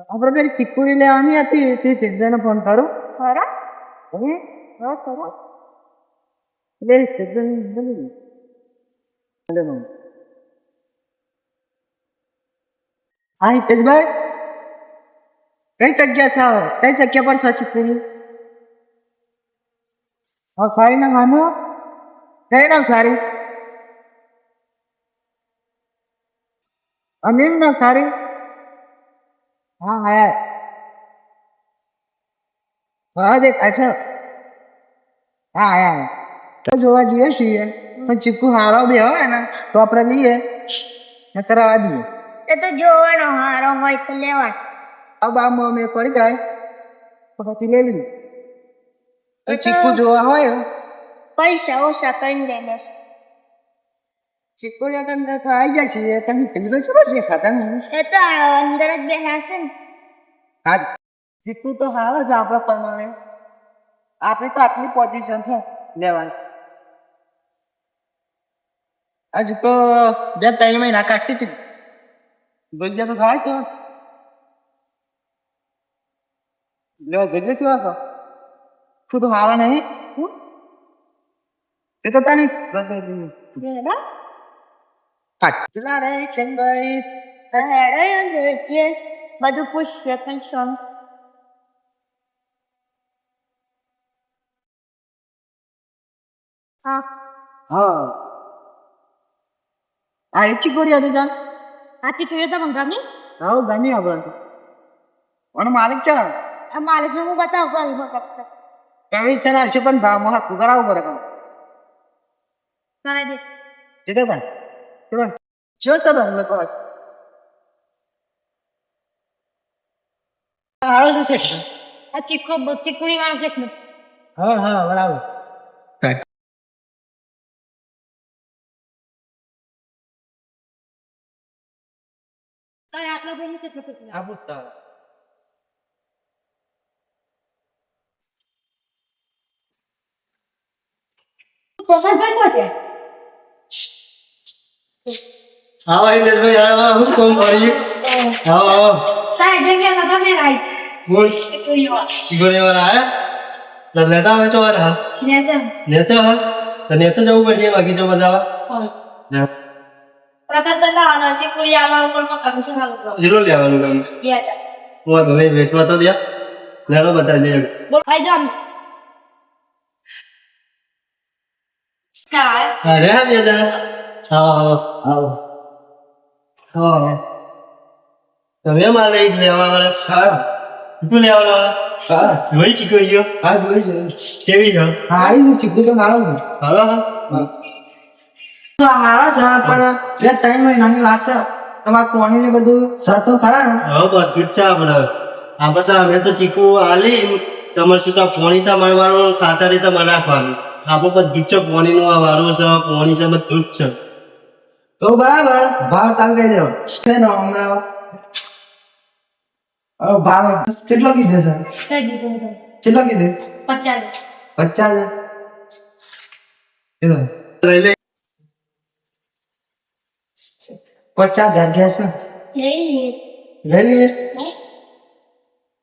આપણે પેલી ચીકુડી લેવાની હતી તે સિદ્ધાને ફોન કરું ખરા હવે હા કરો એટલે સિદ્ધાન બોલી હલો હા હિતેશભાઈ કઈ જગ્યા છે કઈ જગ્યા પર છે ચીકુડી હા સારી ના માનો કઈ નામ સારી અમીન ના સારી હા હા હા દેખ અચ્છા હા હા તો જોવા જઈએ છીએ પણ ચીકુ હારો બી હોય ને તો આપણે લઈએ ને કરાવવા દઈએ એ તો જોવાનો હારો હોય તો લેવાનો अब आम में पड़ जाए तो પછી લઈ લીધી એ એ તો- ચીકુ જોવા હોય પૈસા ઓછા કરીને દે ચીકુ આગળ તો આવી જાય છે તમે પેલી શું છે ખાતા નહીં એ તો અંદર જ બેઠા છે ને હા ચીકુ તો હાવ જ આપણા પ્રમાણે આપણે તો આટલી પોઝિશન છે લેવાની હજુ તો 2-3 મહિના કાઢશે છે ભેગા તો થાય છે લો ભેગા થયો હતો શું તો હારા નહીં એ તો તારી બેડા પાટલા રે ચંભાઈ હેડો કે બધું પૂછશે કન્ફર્મ હા હા આ એચી કોરી હતી જાન આથી કહીએ તો મંગાવી હા ગમી આગળ અને માલિક છે આ માલિકને હું બતાવું કઈ ફક્ત કેવી છે ના શું પણ ભાવમાં હાથ કરાવવું પડે પણ કરે દે જીતે પણ ચલો જો સબ અમે કહો આવે છે શેઠ આ ચીકુડી વાળો છે ને હા હા બરાબર કઈ આટલો ભાઈ છે કેટલો આ પૂછતા પસંદ કરશો કે આવો હિતેશભાઈ આવો હું કોમ કર્યું આવો તાય જગ્યા તો તમે રાઈ બોલ ચીકુડી વાળો ઈગોરી વાર આયા તો લેતા આવે તો હા ને જમ નેતા હા તો નેતા જવું પડશે બાકી જો બતાવા પ્રકાશ બંધાવાનો ચીકુડી આલવા ઉપર કમિશન આલવું જીરો લેવાનું કામ બેટા હું તો નહીં વેચવા તો દે લેલો બતાવી દે બોલ આઈ જામ ચાલ અરે હા બેટા આવો આવો આવો તમે માલ લઈ લેવા વાળા હા તું લેવાના હા જોઈ ચીકરીઓ હા જોઈ છે કેવી છે હા એ ચીકુ તો મારો છે હાલો હા તો હારા છે પણ 2-3 મહિનાની વાત છે તમારે કોણી ને બધું સતો ખરા ને હા બધું જ છે આપણે તો અમે તો ચીકુ આલી તમારે શું તો પોણી તો મળવાનું ખાતર તો મને નાખવાનું આપણે બધું જ છે પોણીનું આ વારું છે પોણી છે બધું જ છે તો બરાબર ભાવ તાલ કહી દેવો છે ને હમણાં ભાવ કેટલો કીધો છે કઈ દીધું તો કેટલો કીધો 50 50,000 કેટલો લઈ લે 50,000 કે છે લઈ લઈ લઈએ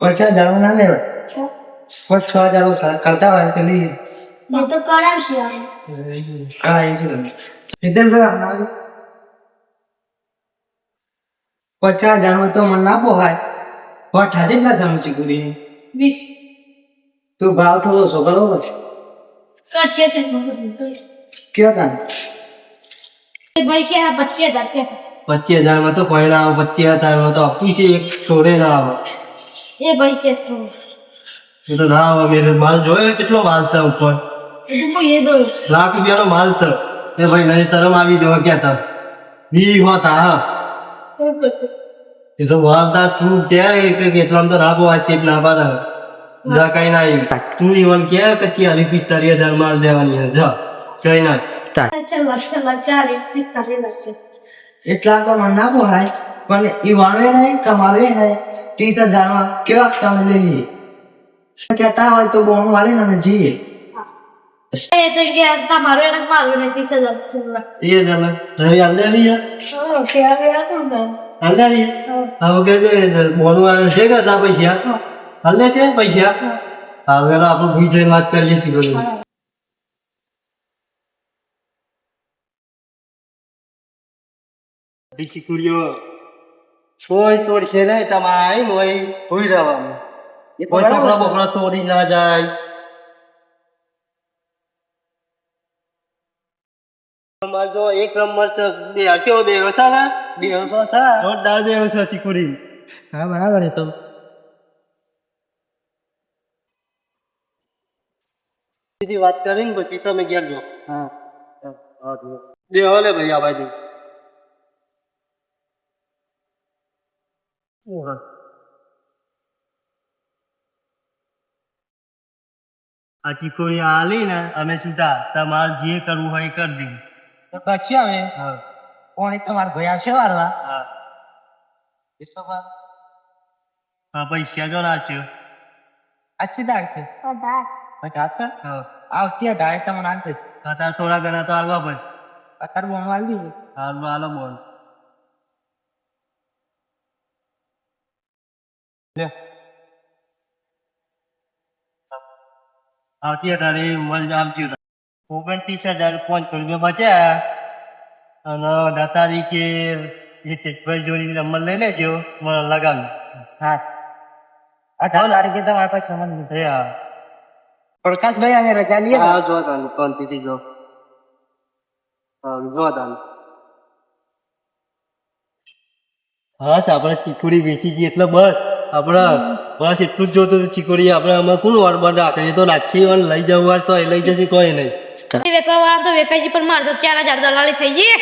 50,000 ના લેવાય પણ 6,000 ઓછા કરતા હોય તો લઈએ મેં તો કરાવશે હા એ છે હિતેશભાઈ આપણા 50,000 તો મને ના પોહાય પણ ઠારી ના જમી ચીકુડી 20 તું ભાવ થોડો ઓછો કરવો પછી કરશે છે કયો તાન એ ભાઈ કે આ 25,000 કે 25,000 માં તો કોઈ ના આવે 25,000 માં તો આપી છે એક છોડે ના આવે એ ભાઈ કે તો એ તો ના આવે મેરે માલ જોયો કેટલો માલ છે ઉપર એ તો એ દો લાખ રૂપિયાનો માલ છે એ ભાઈ નહીં શરમ આવી જવા ક્યાં તા વી હોતા હા એ તો વારદાર શું ક્યાં કે કેટલામાં તો ના પોવાય છે ના પાડે જા કઈ ના આવી તું ઈવન ક્યાં કે 40-45,000 માલ દેવાની છે જા કઈ ના ચલ 40 45 એટલા તો મને ના પોહાય પણ એ વાળવે નહીં કમાવે નહીં 30,000 માં કેવા કામ લઈએ કહેતા હોય તો બોન વાળીને અમે જઈએ એ તો કે તમારો એને મારું ને 30,000 છે એ જમે રવિ આલ દેવી હા કે આવે આ કોણ હાલ દાવી હવે કે બોનું હાલ છે કે તા પૈસા હાલ દે છે પૈસા હવે આપણે ભૂઈ જઈને વાત કરીએ છીએ ચીકુડીઓ કોઈ તોડશે નહીં તમારે આવીને હોય ભૂઈ રહેવાનું કોઈ કપડા બપડા તોડી ના જાય તમારે જો એક નંબર છે બે કેવો બે વસા બે વસા જોરદાર બે વસા ચીકુડી હા બરાબર એ તો સીધી વાત કરીને પછી તમે ઘેર જો હા બે હલે ભાઈ આ બાજુ આ ચીકુડી આલી ને અમે છૂટા તમારે જે કરવું હોય એ કરી દે તો કચ્છી આવે કોણ તમારા ભાઈ આવશે વારવા હા પૈસા જો નાખ્યો अच्छी दाग છે પચાસ આવતી ડાયરેક્ટ તમને આંતે અત્યારે થોડા ઘણા તો હાલવા પડે અત્યારે બોલવા આવી દીધું હાલવા હાલો બોલ આવતી અઢારે મળ આપજો 29,500 બચ્યા અને 18 તારીખે એ ટેકભાઈ જોડી નંબર લઈ લેજો મને લગાવ્યું હા 18 તારીખે તમારા પાસે સમજ હે હા પ્રકાશભાઈ અમે રજા લઈએ હા જો તાનું શાંતિથી જો હા જો તાનું હા આપણે ચીકુડી વેચી ગઈ એટલે બસ આપણે બસ એટલું જ જોતું હતું ચીકુડી આપણે આમાં કોણ વરબર રાખે એ તો નાખી અને લઈ જવું હોય તો એ લઈ જશે કોઈ નહીં વેકવા વાળા તો વેકાઈ પણ માર તો 4,000 દલાલી થઈ ગઈ